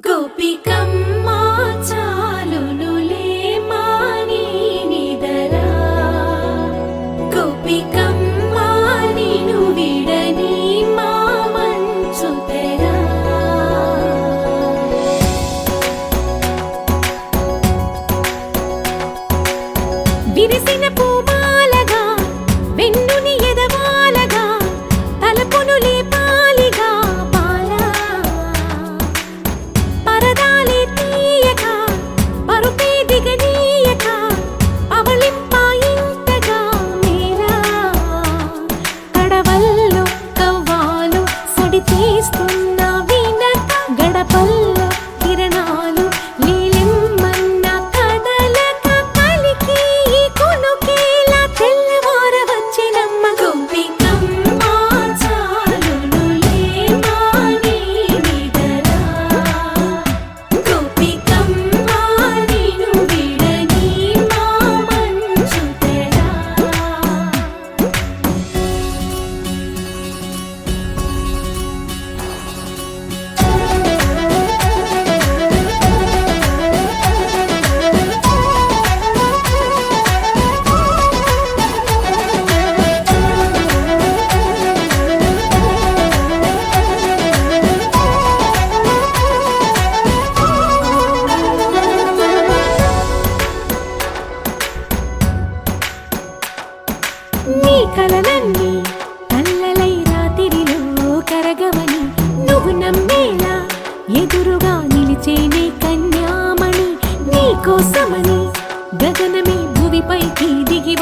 గోపికమ్మా చాలునులే మాని నిదరా గోపికమ్మా నిను విడని మా మంచు తెరా విరిసిన పూమాలగా వెన్నుని ఎదవాలగా తలపును లేపాలిగా బాలా పరదాలే తీయక పరుపే దిగనీయక పవళింపాయింతగా మేరా కడవల్లో కవ్వాలు సడి తీస్తున్న వినక గడపల్లో కిరణాలు లీలిమ్మన్న కదలక కలికి కొనుకేలా తెల్లవార వచ్చినమ్మ గోపికమ్మా చాలునులే మాని నిదరా గోపికమ్మా నిను విడని మా మంచు తెరా నీ కలలన్నీ కల్లలై రాత్రిలో కరగవని నువ్వు నమ్మేలా ఎదురుగా నిలిచేనే కన్యామణి నీ కోసమని గగనమే భువిపైకి దిగి